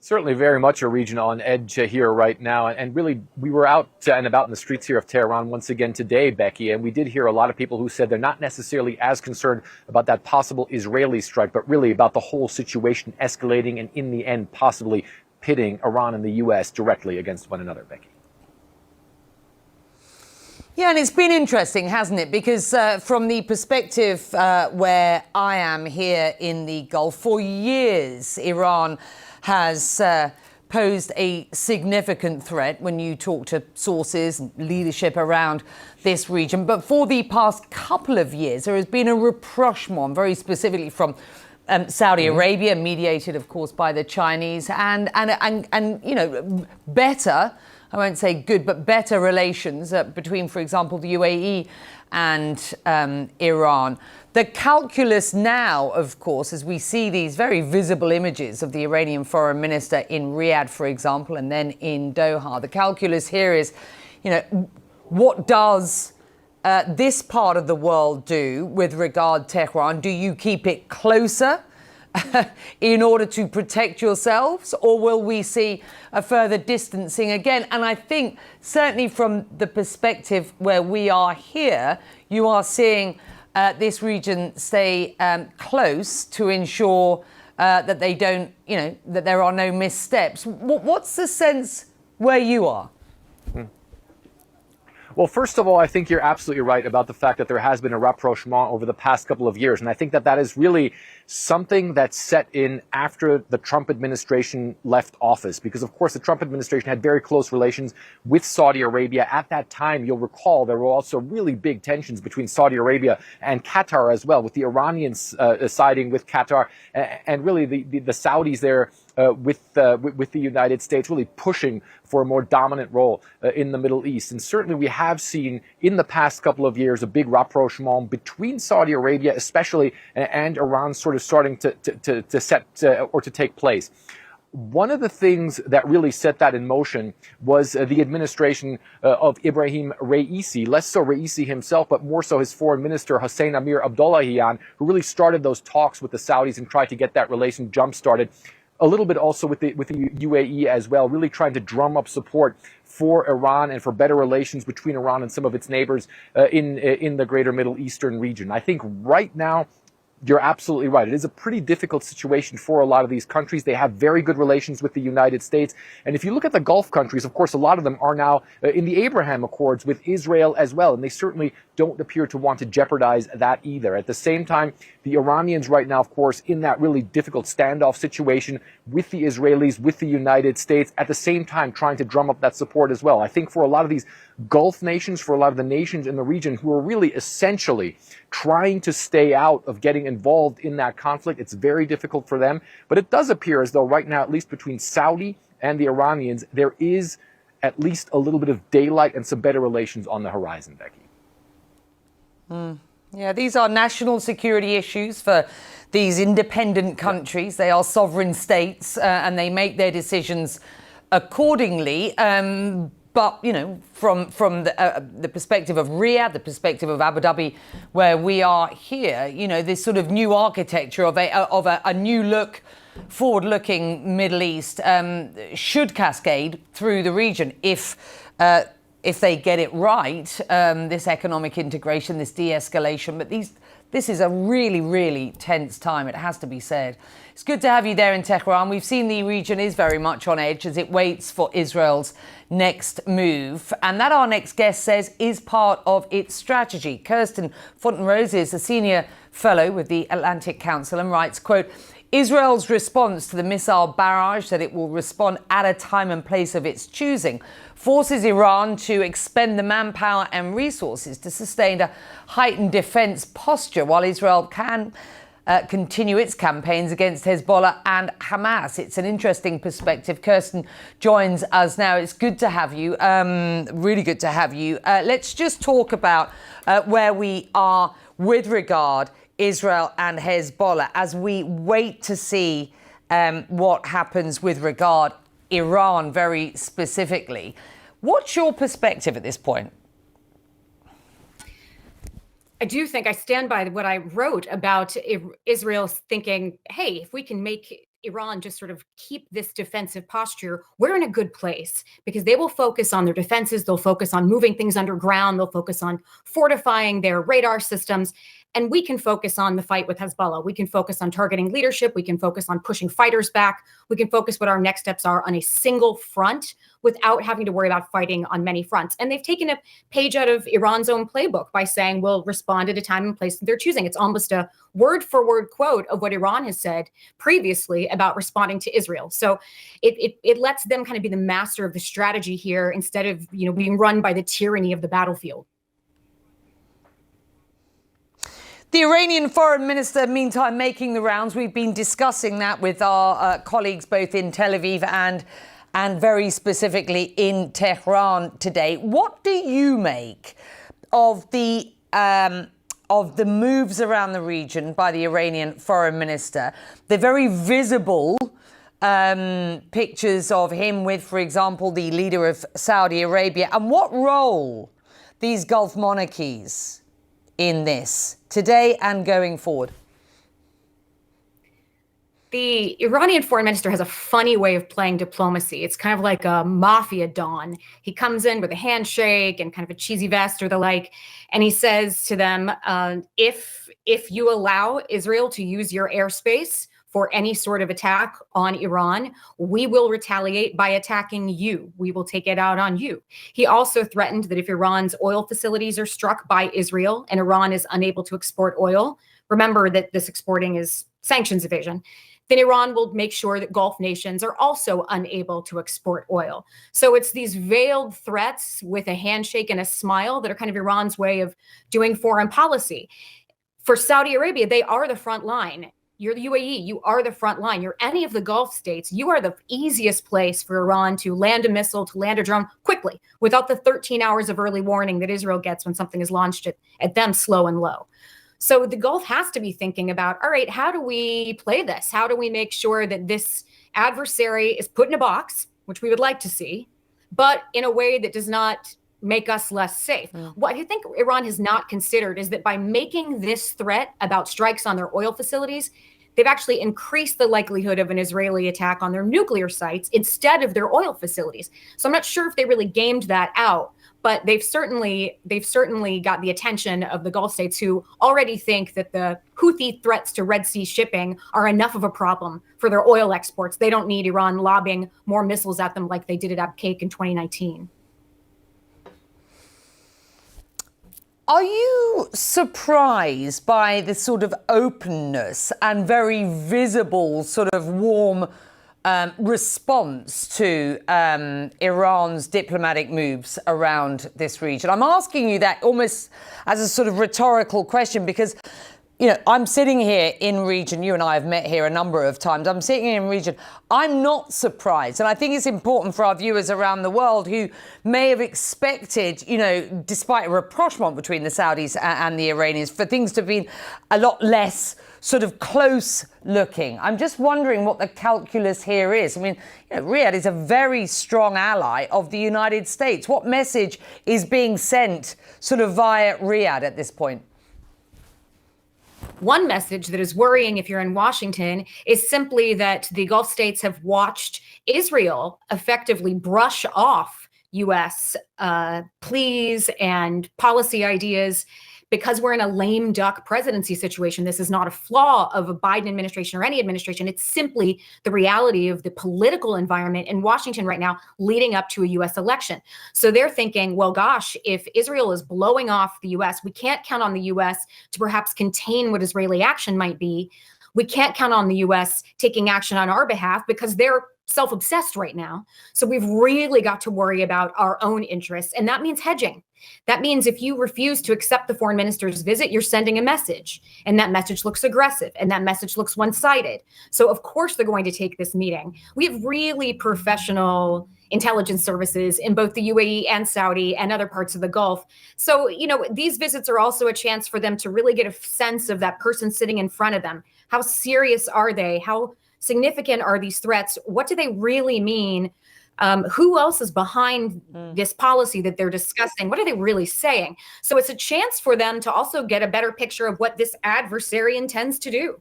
Certainly very much a region on edge here right now. And really, we were out and about in the streets here of Tehran once again today, Becky, and we did hear a lot of people who said they're not necessarily as concerned about that possible Israeli strike, but really about the whole situation escalating and in the end possibly pitting Iran and the U.S. directly against one another, Becky. Yeah, and it's been interesting, hasn't it? Because from the perspective where I am here in the Gulf, for years, Iran has posed a significant threat when you talk to sources and leadership around this region. But for the past couple of years, there has been a rapprochement, very specifically from Saudi Arabia, mediated, of course, by the Chinese, and you know, better, I won't say good, but better relations between, for example, the UAE and Iran. The calculus now, of course, as we see these very visible images of the Iranian foreign minister in Riyadh, for example, and then in Doha, the calculus here is, you know, what does this part of the world do with regard to Tehran? Do you keep it closer in order to protect yourselves, or will we see a further distancing again? And I think certainly from the perspective where we are here, you are seeing this region stay close to ensure that they don't, you know, that there are no missteps. What's the sense where you are? Well, first of all, I think you're absolutely right about the fact that there has been a rapprochement over the past couple of years. And I think that that is really something that set in after the Trump administration left office. Because, of course, the Trump administration had very close relations with Saudi Arabia. At that time, you'll recall, there were also really big tensions between Saudi Arabia and Qatar as well, with the Iranians siding with Qatar, and really the Saudis there with the United States really pushing for a more dominant role in the Middle East. And certainly we have seen in the past couple of years a big rapprochement between Saudi Arabia especially and Iran sort of starting to set or to take place. One of the things that really set that in motion was the administration of Ibrahim Raisi, less so Raisi himself, but more so his foreign minister, Hossein Amir Abdollahian, who really started those talks with the Saudis and tried to get that relation jump-started. A little bit also with the UAE as well, really trying to drum up support for Iran and for better relations between Iran and some of its neighbors in the greater Middle Eastern region. I think right now, you're absolutely right. It is a pretty difficult situation for a lot of these countries. They have very good relations with the United States. And if you look at the Gulf countries, of course, a lot of them are now in the Abraham Accords with Israel as well. And they certainly don't appear to want to jeopardize that either. At the same time, the Iranians right now, of course, in that really difficult standoff situation with the Israelis, with the United States, at the same time trying to drum up that support as well. I think for a lot of these Gulf nations, for a lot of the nations in the region who are really essentially trying to stay out of getting involved in that conflict, it's very difficult for them. But it does appear as though right now, at least between Saudi and the Iranians, there is at least a little bit of daylight and some better relations on the horizon, Becky. Yeah, these are national security issues for these independent countries. They are sovereign states and they make their decisions accordingly. But, you know, from the perspective of Riyadh, the perspective of Abu Dhabi, where we are here, you know, this sort of new architecture of a new look, forward-looking Middle East should cascade through the region if they get it right, this economic integration, this de-escalation. But this is a really, really tense time, it has to be said. It's good to have you there in Tehran. We've seen the region is very much on edge as it waits for Israel's next move. And that, our next guest says, is part of its strategy. Kirsten Fontenrose is a senior fellow with the Atlantic Council and writes, quote, Israel's response to the missile barrage, that it will respond at a time and place of its choosing, forces Iran to expend the manpower and resources to sustain a heightened defense posture, while Israel can continue its campaigns against Hezbollah and Hamas. It's an interesting perspective. Kirsten joins us now. It's good to have you, really good to have you. Let's just talk about where we are with regard Israel and Hezbollah as we wait to see what happens with regard Iran very specifically. What's your perspective at this point? I do think I stand by what I wrote about Israel thinking, hey, if we can make Iran just sort of keep this defensive posture, we're in a good place because they will focus on their defenses. They'll focus on moving things underground. They'll focus on fortifying their radar systems. And we can focus on the fight with Hezbollah. We can focus on targeting leadership. We can focus on pushing fighters back. We can focus what our next steps are on a single front without having to worry about fighting on many fronts. And they've taken a page out of Iran's own playbook by saying we'll respond at a time and place that they're choosing. It's almost a word for word quote of what Iran has said previously about responding to Israel. So it lets them kind of be the master of the strategy here instead of, being run by the tyranny of the battlefield. The Iranian foreign minister, meantime, making the rounds. We've been discussing that with our colleagues both in Tel Aviv and very specifically in Tehran today. What do you make of the moves around the region by the Iranian foreign minister? The very visible pictures of him with, for example, the leader of Saudi Arabia, and what role these Gulf monarchies in this today and going forward? The Iranian foreign minister has a funny way of playing diplomacy. It's kind of like a mafia don. He comes in with a handshake and kind of a cheesy vest or the like, and he says to them, if you allow Israel to use your airspace for any sort of attack on Iran, we will retaliate by attacking you. We will take it out on you. He also threatened that if Iran's oil facilities are struck by Israel and Iran is unable to export oil, remember that this exporting is sanctions evasion, then Iran will make sure that Gulf nations are also unable to export oil. So it's these veiled threats with a handshake and a smile that are kind of Iran's way of doing foreign policy. For Saudi Arabia, they are the front line. You're the UAE, you are the front line. You're any of the Gulf states, you are the easiest place for Iran to land a missile, to land a drone quickly, without the 13 hours of early warning that Israel gets when something is launched at them slow and low. So the Gulf has to be thinking about, all right, how do we play this? How do we make sure that this adversary is put in a box, which we would like to see, but in a way that does not make us less safe? What I think Iran has not considered is that by making this threat about strikes on their oil facilities, they've actually increased the likelihood of an Israeli attack on their nuclear sites instead of their oil facilities. So I'm not sure if they really gamed that out, but they've certainly got the attention of the Gulf states, who already think that the Houthi threats to Red Sea shipping are enough of a problem for their oil exports. They don't need Iran lobbing more missiles at them like they did at Abqaiq in 2019. Are you surprised by the sort of openness and very visible sort of warm response to Iran's diplomatic moves around this region? I'm asking you that almost as a sort of rhetorical question because, I'm sitting here in region. You and I have met here a number of times. I'm sitting here in region. I'm not surprised. And I think it's important for our viewers around the world who may have expected, despite a rapprochement between the Saudis and the Iranians, for things to have been a lot less sort of close looking. I'm just wondering what the calculus here is. I mean, Riyadh is a very strong ally of the United States. What message is being sent sort of via Riyadh at this point? One message that is worrying if you're in Washington is simply that the Gulf states have watched Israel effectively brush off U.S. Pleas and policy ideas because we're in a lame duck presidency situation. This is not a flaw of a Biden administration or any administration. It's simply the reality of the political environment in Washington right now leading up to a U.S. election. So they're thinking, well, gosh, if Israel is blowing off the U.S., we can't count on the U.S. to perhaps contain what Israeli action might be. We can't count on the U.S. taking action on our behalf because they're self-obsessed right now. So we've really got to worry about our own interests. And that means hedging. That means if you refuse to accept the foreign minister's visit, you're sending a message. And that message looks aggressive. And that message looks one-sided. So of course they're going to take this meeting. We have really professional intelligence services in both the UAE and Saudi and other parts of the Gulf. So, these visits are also a chance for them to really get a sense of that person sitting in front of them. How serious are they? How significant are these threats? What do they really mean? Who else is behind this policy that they're discussing? What are they really saying? So it's a chance for them to also get a better picture of what this adversary intends to do.